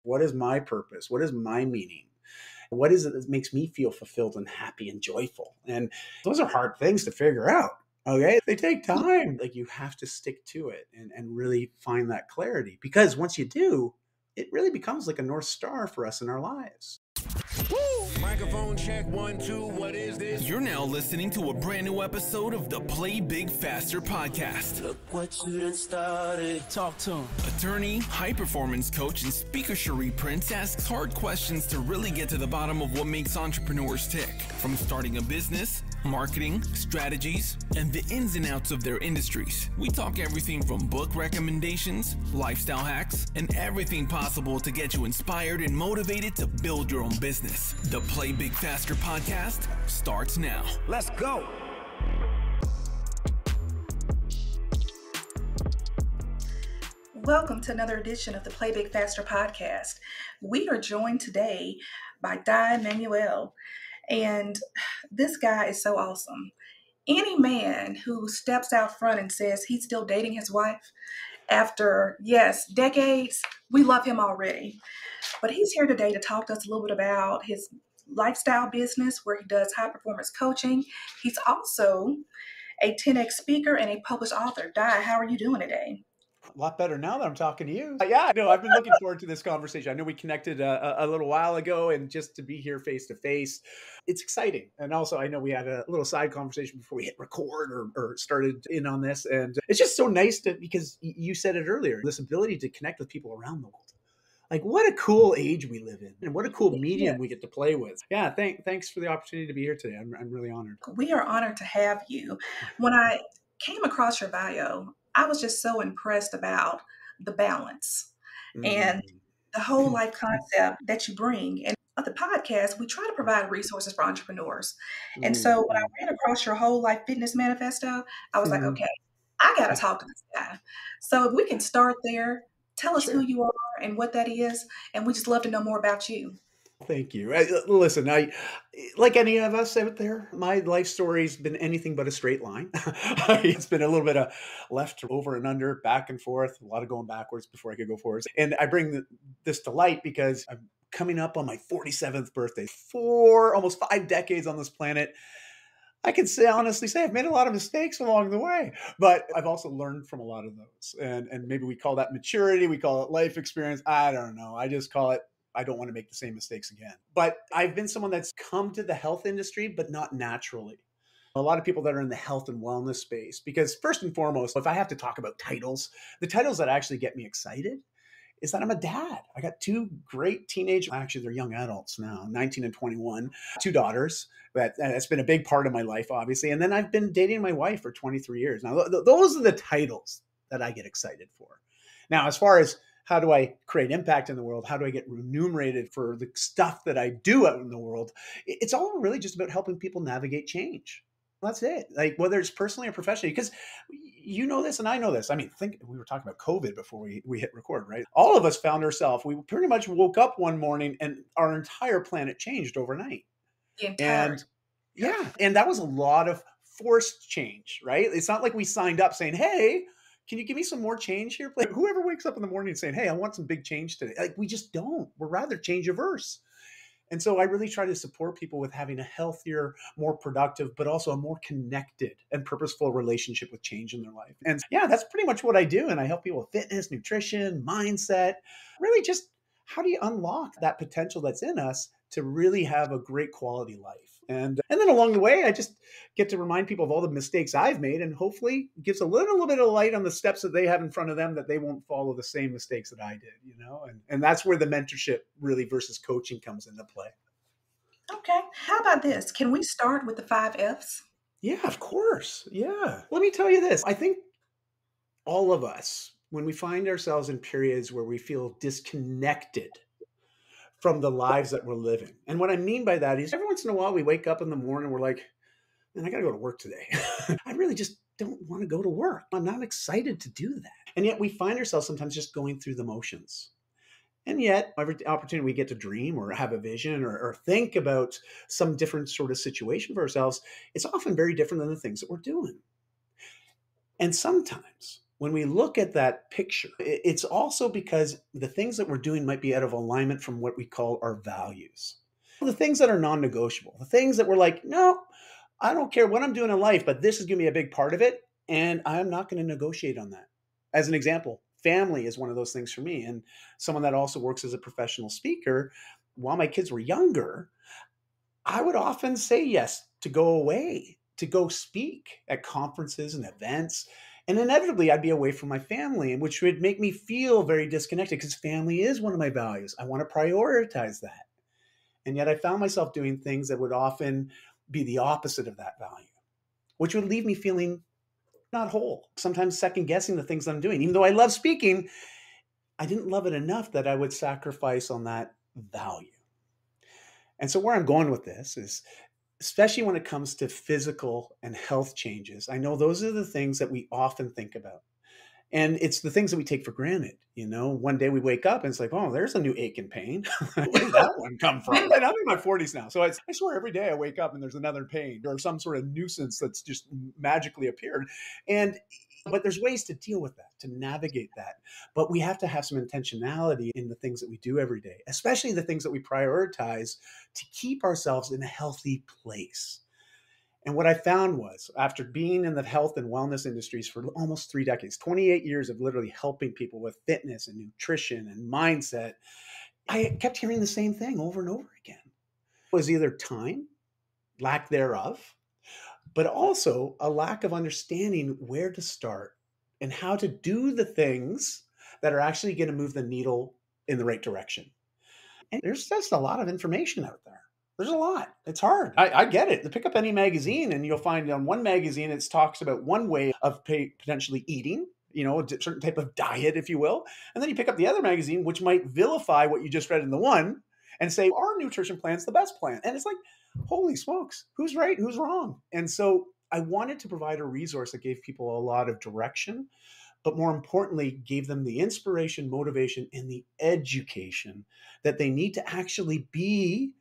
What is my purpose? What is my meaning? What is it that makes me feel fulfilled and happy and joyful? And those are hard things to figure out. Okay. They take time. Like you have to stick to it and really find that clarity because once you do, it really becomes like a North Star for us in our lives. Microphone check 1 2. What is this? You're now listening to a brand new episode of the Play Big Faster podcast. Look what you done started. Talk to him. Attorney, high performance coach, and speaker Cherie Prince asks hard questions to really get to the bottom of what makes entrepreneurs tick. From starting a business, marketing, strategies, and the ins and outs of their industries. We talk everything from book recommendations, lifestyle hacks, and everything possible to get you inspired and motivated to build your own business. The Play Big Faster podcast starts now. Let's go. Welcome to another edition of the Play Big Faster podcast. We are joined today by Dai Manuel, and this guy is so awesome. Any man who steps out front and says he's still dating his wife after, yes, decades, we love him already. But he's here today to talk to us a little bit about his lifestyle business where he does high performance coaching. He's also a 10X speaker and a published author. Dai, how are you doing today? A lot better now that I'm talking to you. Yeah, no, I've been looking forward to this conversation. I know we connected a little while ago, and just to be here face to face, it's exciting. And also, I know we had a little side conversation before we hit record or started in on this. And it's just so nice because you said it earlier, this ability to connect with people around the world. Like, what a cool age we live in, and what a cool medium we get to play with. Yeah, thanks for the opportunity to be here today. I'm really honored. We are honored to have you. When I came across your bio, I was just so impressed about the balance and the whole life concept that you bring. And on the podcast, we try to provide resources for entrepreneurs. And so when I ran across your whole life fitness manifesto, I was like, okay, I got to talk to this guy. So if we can start there, tell us who you are and what that is. And we just love to know more about you. Thank you. Listen, like any of us out there, my life story's been anything but a straight line. It's been a little bit of left over and under, back and forth, a lot of going backwards before I could go forwards. And I bring this to light because I'm coming up on my 47th birthday, almost 5 decades on this planet. I can honestly say I've made a lot of mistakes along the way, but I've also learned from a lot of those. And maybe we call that maturity. We call it life experience. I don't know. I just call it, I don't want to make the same mistakes again. But I've been someone that's come to the health industry, but not naturally. A lot of people that are in the health and wellness space, because first and foremost, if I have to talk about titles, the titles that actually get me excited is that I'm a dad. I got 2 great actually they're young adults now, 19 and 21, 2 daughters. That's been a big part of my life, obviously. And then I've been dating my wife for 23 years. Now, those are the titles that I get excited for. Now, as far as how do I create impact in the world? How do I get remunerated for the stuff that I do out in the world? It's all really just about helping people navigate change. That's it. Like whether it's personally or professionally, because you know this and I know this. I mean, think we were talking about COVID before we hit record, right? All of us found ourselves, we pretty much woke up one morning and our entire planet changed overnight. And that was a lot of forced change, right? It's not like we signed up saying, hey, can you give me some more change here? Like, whoever wakes up in the morning saying, hey, I want some big change today. Like, we just don't. We're rather change averse. And so I really try to support people with having a healthier, more productive, but also a more connected and purposeful relationship with change in their life. And yeah, that's pretty much what I do. And I help people with fitness, nutrition, mindset, really just how do you unlock that potential that's in us to really have a great quality life. And then along the way, I just get to remind people of all the mistakes I've made and hopefully gives a little bit of light on the steps that they have in front of them that they won't follow the same mistakes that I did, you know? And that's where the mentorship really versus coaching comes into play. Okay. How about this? Can we start with the 5 F's? Yeah, of course. Yeah. Let me tell you this. I think all of us, when we find ourselves in periods where we feel disconnected from the lives that we're living. And what I mean by that is every once in a while we wake up in the morning and we're like, man, I got to go to work today. I really just don't want to go to work. I'm not excited to do that. And yet we find ourselves sometimes just going through the motions. And yet every opportunity we get to dream or have a vision or think about some different sort of situation for ourselves, it's often very different than the things that we're doing. And sometimes When we look at that picture, it's also because the things that we're doing might be out of alignment from what we call our values. The things that are non negotiable, the things that we're like, no, I don't care what I'm doing in life, but this is going to be a big part of it. And I'm not going to negotiate on that. As an example, family is one of those things for me. And someone that also works as a professional speaker, while my kids were younger, I would often say yes to go away, to go speak at conferences and events. And inevitably, I'd be away from my family, which would make me feel very disconnected because family is one of my values. I want to prioritize that. And yet I found myself doing things that would often be the opposite of that value, which would leave me feeling not whole, sometimes second guessing the things I'm doing. Even though I love speaking, I didn't love it enough that I would sacrifice on that value. And so, where I'm going with this is, especially when it comes to physical and health changes, I know those are the things that we often think about. And it's the things that we take for granted. One day we wake up and it's like, oh, there's a new ache and pain. Where did that one come from? And I'm in my 40s now. So I swear every day I wake up and there's another pain or some sort of nuisance that's just magically appeared. But there's ways to deal with that, to navigate that. But we have to have some intentionality in the things that we do every day, especially the things that we prioritize to keep ourselves in a healthy place. And what I found was, after being in the health and wellness industries for almost 3 decades, 28 years of literally helping people with fitness and nutrition and mindset, I kept hearing the same thing over and over again. It was either time, lack thereof, but also a lack of understanding where to start and how to do the things that are actually going to move the needle in the right direction. And there's just a lot of information out there. There's a lot. It's hard. I get it. Pick up any magazine and you'll find on one magazine it talks about one way of potentially eating, a certain type of diet, if you will. And then you pick up the other magazine, which might vilify what you just read in the one and say, our nutrition plan's the best plan. And it's like, holy smokes, who's right? Who's wrong? And so I wanted to provide a resource that gave people a lot of direction, but more importantly, gave them the inspiration, motivation, and the education that they need to actually be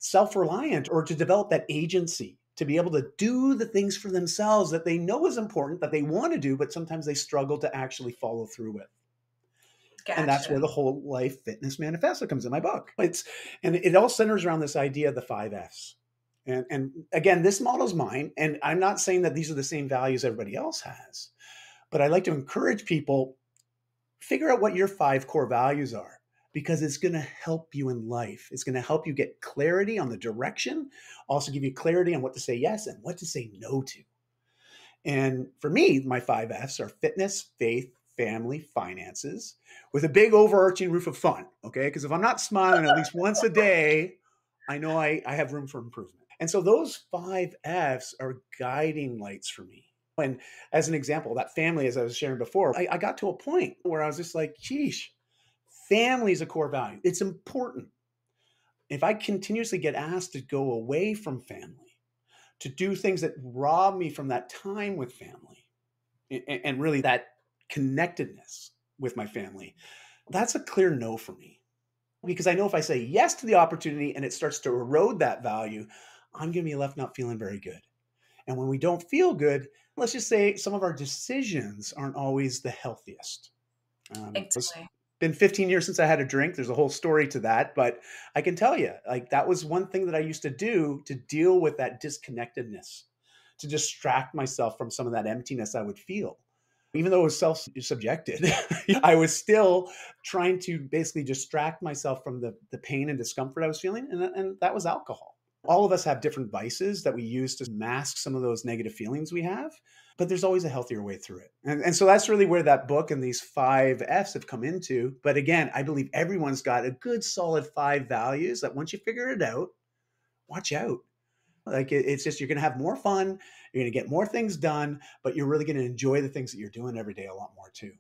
self-reliant or to develop that agency to be able to do the things for themselves that they know is important, that they want to do, but sometimes they struggle to actually follow through with. And that's where Gotcha. the whole life fitness manifesto comes in my book. And it all centers around this idea of the 5 F's. And again, this model's mine. And I'm not saying that these are the same values everybody else has, but I like to encourage people, figure out what your 5 core values are, because it's going to help you in life. It's going to help you get clarity on the direction, also give you clarity on what to say yes and what to say no to. And for me, my 5 F's are fitness, faith, family, finances, with a big overarching roof of fun. Okay. Because if I'm not smiling at least once a day, I know I have room for improvement. And so those 5 F's are guiding lights for me. And as an example, that family, as I was sharing before, I got to a point where I was just like, geesh, family is a core value. It's important. If I continuously get asked to go away from family, to do things that rob me from that time with family and really that connectedness with my family, that's a clear no for me. Because I know if I say yes to the opportunity and it starts to erode that value, I'm going to be left not feeling very good. And when we don't feel good, let's just say some of our decisions aren't always the healthiest. It's Exactly. been 15 years since I had a drink. There's a whole story to that, but I can tell you, like, that was one thing that I used to do to deal with that disconnectedness, to distract myself from some of that emptiness I would feel. Even though it was self-subjected, I was still trying to basically distract myself from the pain and discomfort I was feeling, and that was alcohol. All of us have different vices that we use to mask some of those negative feelings we have, but there's always a healthier way through it. And so that's really where that book and these 5 F's have come into. But again, I believe everyone's got a good solid 5 values that once you figure it out, watch out. Like it's just, you're going to have more fun, you're going to get more things done, but you're really going to enjoy the things that you're doing every day a lot more too.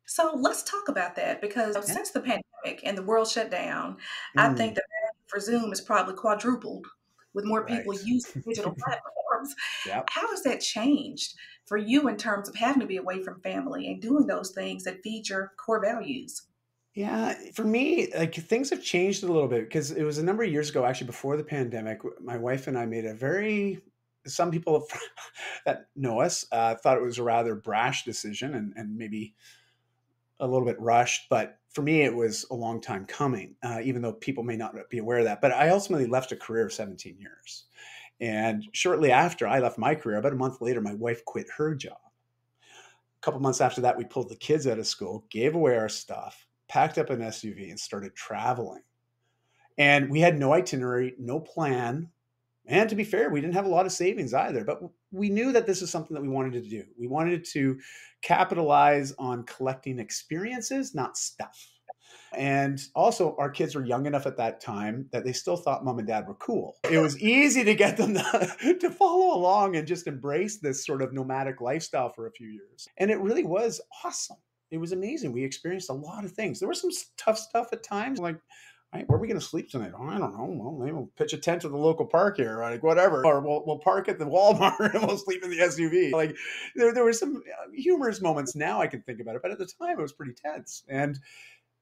So let's talk about that because Yeah. since the pandemic and the world shut down, I think Mm, the value for Zoom is probably quadrupled with more people right. using digital platforms. Yeah. How has that changed for you in terms of having to be away from family and doing those things that feed your core values? Yeah, for me, like, things have changed a little bit because it was a number of years ago, actually, before the pandemic. My wife and I made a very some people that know us thought it was a rather brash decision and maybe a little bit rushed. But for me, it was a long time coming, even though people may not be aware of that. But I ultimately left a career of 17 years. And shortly after I left my career, about a month later, my wife quit her job. A couple months after that, we pulled the kids out of school, gave away our stuff, packed up an SUV, and started traveling. And we had no itinerary, no plan. And to be fair, we didn't have a lot of savings either, but we knew that this is something that we wanted to do. We wanted to capitalize on collecting experiences, not stuff. And also, our kids were young enough at that time that they still thought mom and dad were cool. It was easy to get them to follow along and just embrace this sort of nomadic lifestyle for a few years. And it really was awesome. It was amazing. We experienced a lot of things. There was some tough stuff at times, like, right, where are we going to sleep tonight? Oh, I don't know. Well, maybe we'll pitch a tent at the local park here, like whatever. Or we'll park at the Walmart and we'll sleep in the SUV. Like there were some humorous moments now I can think about it, but at the time it was pretty tense.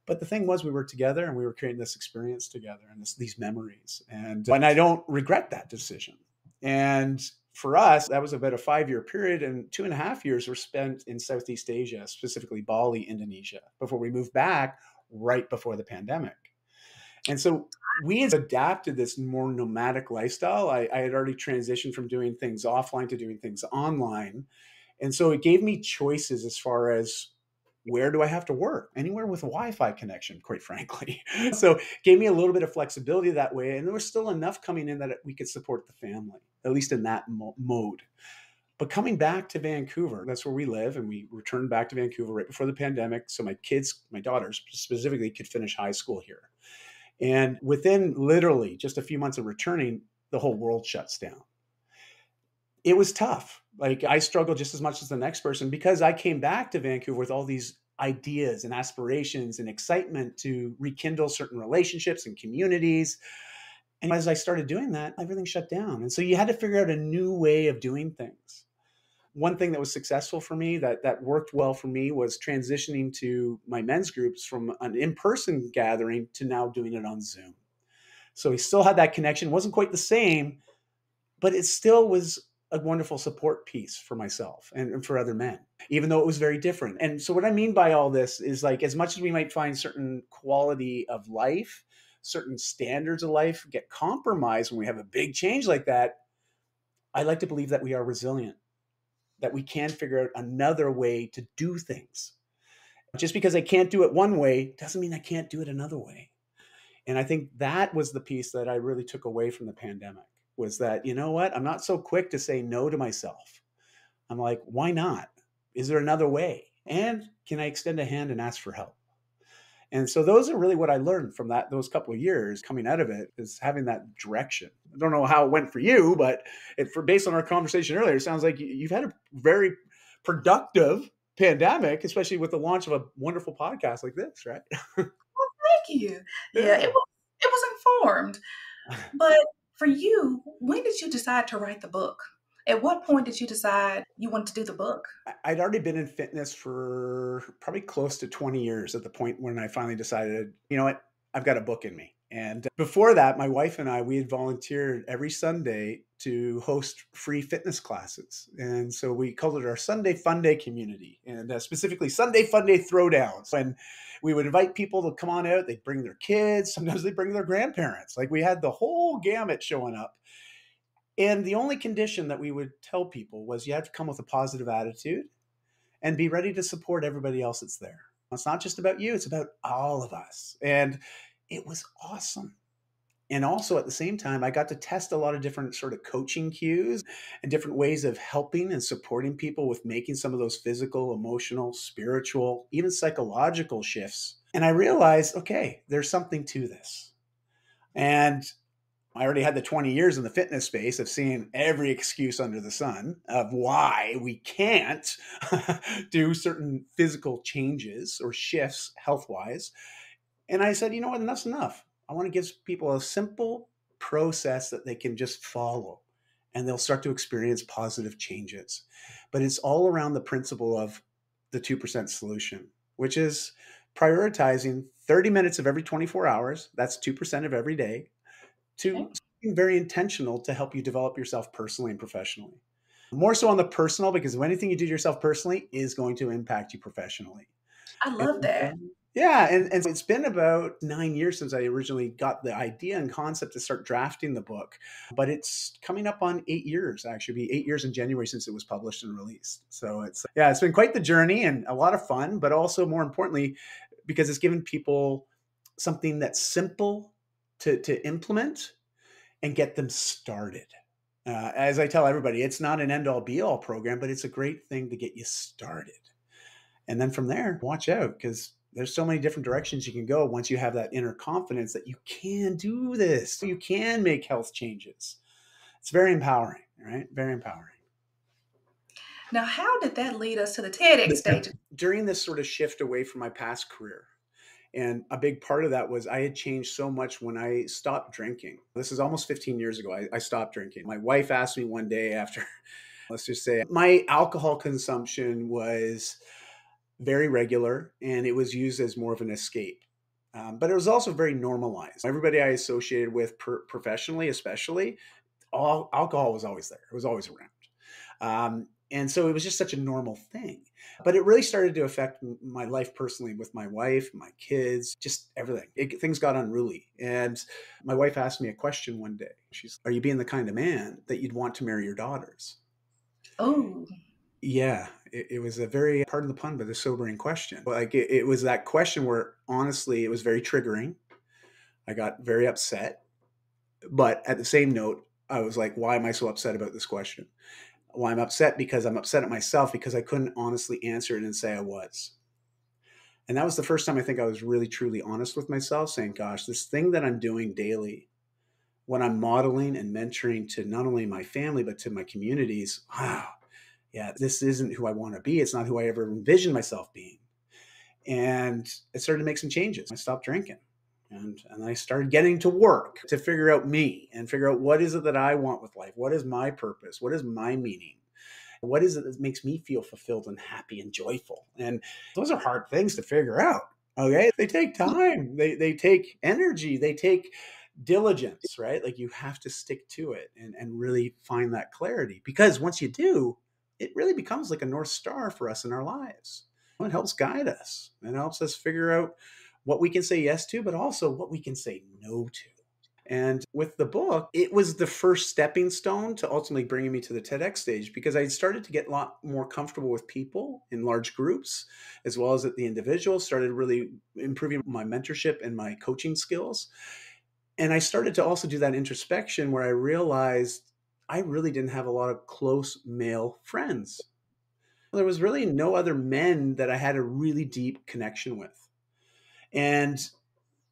But the thing was, we were together and we were creating this experience together and these memories. And I don't regret that decision. And for us, that was about a 5-year period, and 2.5 years were spent in Southeast Asia, specifically Bali, Indonesia, before we moved back right before the pandemic. And so we had adapted this more nomadic lifestyle. I had already transitioned from doing things offline to doing things online. And so it gave me choices as far as where do I have to work? Anywhere with a Wi-Fi connection, quite frankly. So it gave me a little bit of flexibility that way. And there was still enough coming in that we could support the family, at least in that mode. But coming back to Vancouver, that's where we live. And we returned back to Vancouver right before the pandemic. So my kids, my daughters specifically, could finish high school here. And within literally just a few months of returning, the whole world shuts down. It was tough. Like I struggled just as much as the next person because I came back to Vancouver with all these ideas and aspirations and excitement to rekindle certain relationships and communities. And as I started doing that, everything shut down. And so you had to figure out a new way of doing things. One thing that was successful for me that worked well for me was transitioning to my men's groups from an in-person gathering to now doing it on Zoom. So we still had that connection. It wasn't quite the same, but it still was a wonderful support piece for myself and for other men, even though it was very different. And so what I mean by all this is, like, as much as we might find certain quality of life, certain standards of life get compromised when we have a big change like that, I like to believe that we are resilient, that we can figure out another way to do things. Just because I can't do it one way doesn't mean I can't do it another way. And I think that was the piece that I really took away from the pandemic, was that, you know what? I'm not so quick to say no to myself. I'm like, why not? Is there another way? And can I extend a hand and ask for help? And so those are really what I learned from those couple of years coming out of it, is having that direction. I don't know how it went for you, but based on our conversation earlier, it sounds like you've had a very productive pandemic, especially with the launch of a wonderful podcast like this, right? Thank you. Yeah, it was informed. But for you, when did you decide to write the book? At what point did you decide you wanted to do the book? I'd already been in fitness for probably close to 20 years at the point when I finally decided, you know what, I've got a book in me. And before that, my wife and I, we had volunteered every Sunday to host free fitness classes. And so we called it our Sunday Fun Day community, and specifically Sunday Fun Day throwdowns. And we would invite people to come on out. They'd bring their kids. Sometimes they'd bring their grandparents. Like, we had the whole gamut showing up. And the only condition that we would tell people was you have to come with a positive attitude and be ready to support everybody else that's there. It's not just about you, it's about all of us. And it was awesome. And also at the same time, I got to test a lot of different sort of coaching cues and different ways of helping and supporting people with making some of those physical, emotional, spiritual, even psychological shifts. And I realized, okay, there's something to this. And I already had the 20 years in the fitness space of seeing every excuse under the sun of why we can't do certain physical changes or shifts health-wise. And I said, you know what, enough's enough. I want to give people a simple process that they can just follow, and they'll start to experience positive changes. But it's all around the principle of the 2% solution, which is prioritizing 30 minutes of every 24 hours. That's 2% of every day, to being very intentional to help you develop yourself personally and professionally. More so on the personal, because anything you do to yourself personally is going to impact you professionally. I And, love that. yeah, and it's been about 9 years since I originally got the idea and concept to start drafting the book, but it's coming up on 8 years. Actually, it'll be 8 years in January since it was published and released. So it's been quite the journey and a lot of fun, but also more importantly, because it's given people something that's simple to implement and get them started. As I tell everybody, it's not an end all be all program, but it's a great thing to get you started. And then from there, watch out because there's so many different directions you can go once you have that inner confidence that you can do this. You can make health changes. It's very empowering, right? Very empowering. Now, how did that lead us to the TEDx stage? During this sort of shift away from my past career, and a big part of that was I had changed so much when I stopped drinking. This is almost 15 years ago. I stopped drinking. My wife asked me one day after, let's just say, my alcohol consumption was very regular and it was used as more of an escape. But it was also very normalized. Everybody I associated with professionally, especially, all alcohol was always there. It was always around. And so it was just such a normal thing. But it really started to affect my life personally with my wife, my kids, just everything. Things got unruly. And my wife asked me a question one day. She's, "Are you being the kind of man that you'd want to marry your daughters?" Oh, Yeah, it was a very, pardon the pun, but a sobering question. Like it was that question where honestly, it was very triggering. I got very upset. But at the same note, I was like, why am I so upset about this question? Well, I'm upset because I'm upset at myself because I couldn't honestly answer it and say I was. And that was the first time I think I was really truly honest with myself, saying, gosh, this thing that I'm doing daily, when I'm modeling and mentoring to not only my family, but to my communities, wow, yeah, this isn't who I want to be. It's not who I ever envisioned myself being. And it started to make some changes. I stopped drinking. And I started getting to work to figure out me and figure out what is it that I want with life? What is my purpose? What is my meaning? What is it that makes me feel fulfilled and happy and joyful? And those are hard things to figure out. Okay. They take time. They take energy. They take diligence, right? Like you have to stick to it and really find that clarity. Because once you do, it really becomes like a North Star for us in our lives. It helps guide us. It helps us figure out what we can say yes to, but also what we can say no to. And with the book, it was the first stepping stone to ultimately bringing me to the TEDx stage because I started to get a lot more comfortable with people in large groups, as well as at the individual, started really improving my mentorship and my coaching skills. And I started to also do that introspection where I realized I really didn't have a lot of close male friends. There was really no other men that I had a really deep connection with. And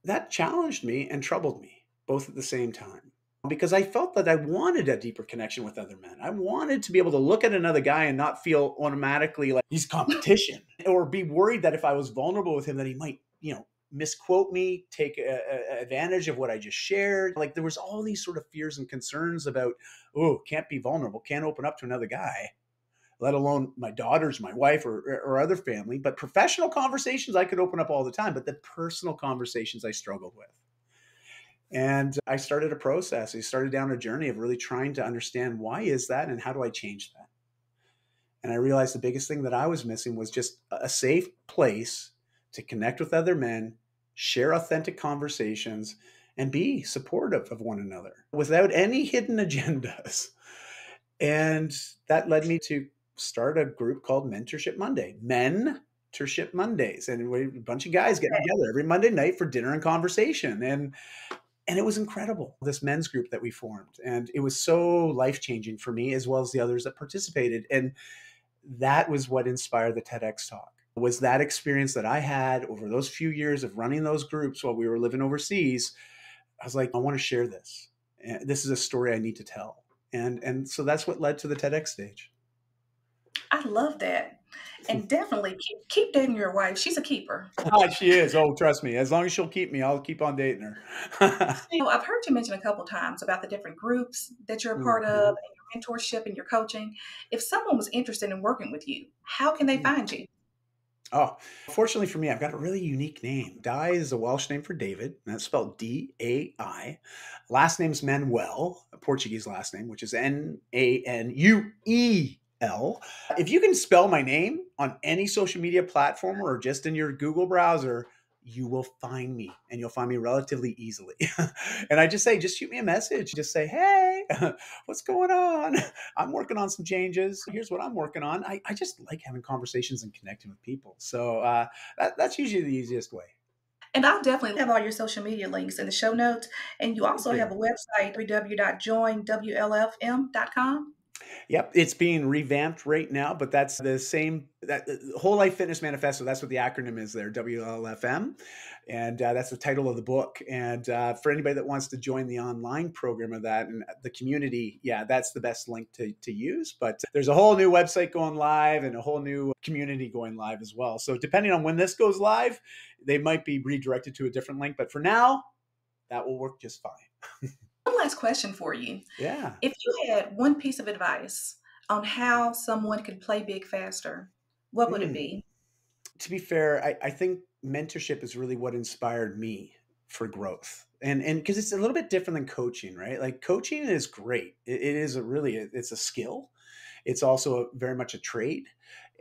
that challenged me and troubled me both at the same time because I felt that I wanted a deeper connection with other men. I wanted to be able to look at another guy and not feel automatically like he's competition or be worried that if I was vulnerable with him that he might, misquote me, take advantage of what I just shared. Like there was all these sort of fears and concerns about, oh, can't be vulnerable, can't open up to another guy, let alone my daughters, my wife, or other family. But professional conversations I could open up all the time, but the personal conversations I struggled with. And I started a process. I started down a journey of really trying to understand why is that and how do I change that? And I realized the biggest thing that I was missing was just a safe place to connect with other men, share authentic conversations, and be supportive of one another without any hidden agendas. And that led me to start a group called Mentorship Monday, Mentorship Mondays. And we, a bunch of guys getting together every Monday night for dinner and conversation. And it was incredible, this men's group that we formed. And it was so life-changing for me as well as the others that participated. And that was what inspired the TEDx talk. Was that experience that I had over those few years of running those groups while we were living overseas. I was like, I want to share this. This is a story I need to tell. And so that's what led to the TEDx stage. I love that. And definitely keep dating your wife. She's a keeper. She is. Oh, trust me. As long as she'll keep me, I'll keep on dating her. I've heard you mention a couple times about the different groups that you're a part of and your mentorship and your coaching. If someone was interested in working with you, how can they find you? Oh, fortunately for me, I've got a really unique name. Dai is a Welsh name for David, and that's spelled D-A-I. Last name's Manuel, a Portuguese last name, which is N-A-N-U-E-L. If you can spell my name on any social media platform or just in your Google browser, you will find me and you'll find me relatively easily. And I just say, just shoot me a message. Just say, hey, what's going on? I'm working on some changes. Here's what I'm working on. I just like having conversations and connecting with people. So that's usually the easiest way. And I'll definitely have all your social media links in the show notes. And you Thank also you. have a website, www.joinwlfm.com. Yep, it's being revamped right now, but that's the same. That the Whole Life Fitness Manifesto. That's what the acronym is there, WLFM, and that's the title of the book. And for anybody that wants to join the online program of that and the community, yeah, that's the best link to use. But there's a whole new website going live and a whole new community going live as well. So depending on when this goes live, they might be redirected to a different link. But for now, that will work just fine. One last question for you. Yeah. If you had one piece of advice on how someone could play big faster, what would it Mm. be? To be fair, I think mentorship is really what inspired me for growth. And because it's a little bit different than coaching, right? Like coaching is great. It is it's a skill. It's also very much a trade.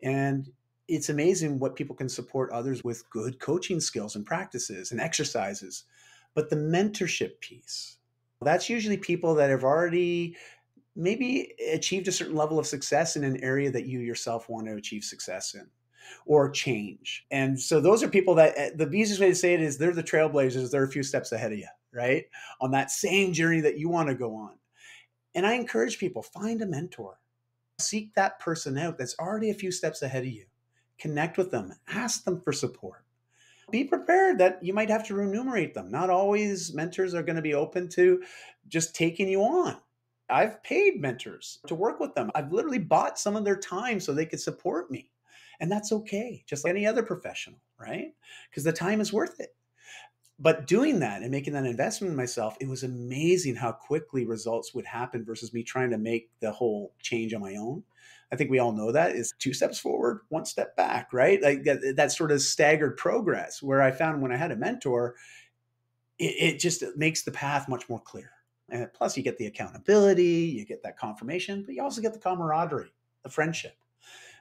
And it's amazing what people can support others with good coaching skills and practices and exercises. But the mentorship piece, that's usually people that have already maybe achieved a certain level of success in an area that you yourself want to achieve success in or change. And so those are people that the easiest way to say it is they're the trailblazers. They're a few steps ahead of you, right? On that same journey that you want to go on. And I encourage people, find a mentor, seek that person out that's already a few steps ahead of you. Connect with them, ask them for support. Be prepared that you might have to remunerate them. Not always mentors are going to be open to just taking you on. I've paid mentors to work with them. I've literally bought some of their time so they could support me. And that's okay, just like any other professional, right? Because the time is worth it. But doing that and making that investment in myself, it was amazing how quickly results would happen versus me trying to make the whole change on my own. I think we all know that is 2 steps forward, 1 step back, right? Like that sort of staggered progress where I found when I had a mentor, it just makes the path much more clear. And plus you get the accountability, you get that confirmation, but you also get the camaraderie, the friendship.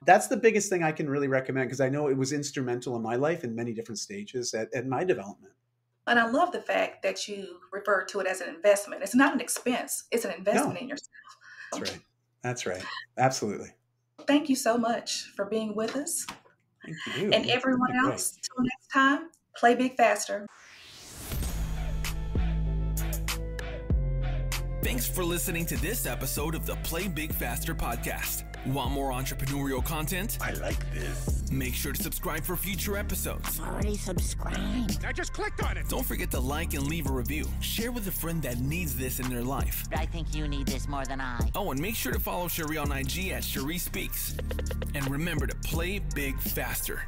That's the biggest thing I can really recommend because I know it was instrumental in my life in many different stages at my development. And I love the fact that you refer to it as an investment. It's not an expense, it's an investment No, in yourself. that's right. That's right. Absolutely. Thank you so much for being with us. Thank you. And It's everyone been great. else, till next time, play big faster. Thanks for listening to this episode of the Play Big Faster podcast. Want more entrepreneurial content? I like this. Make sure to subscribe for future episodes. Already subscribed. I just clicked on it. Don't forget to like and leave a review. Share with a friend that needs this in their life. I think you need this more than I. Oh, and make sure to follow Cherie on IG at Cherie Speaks. And remember to play big faster.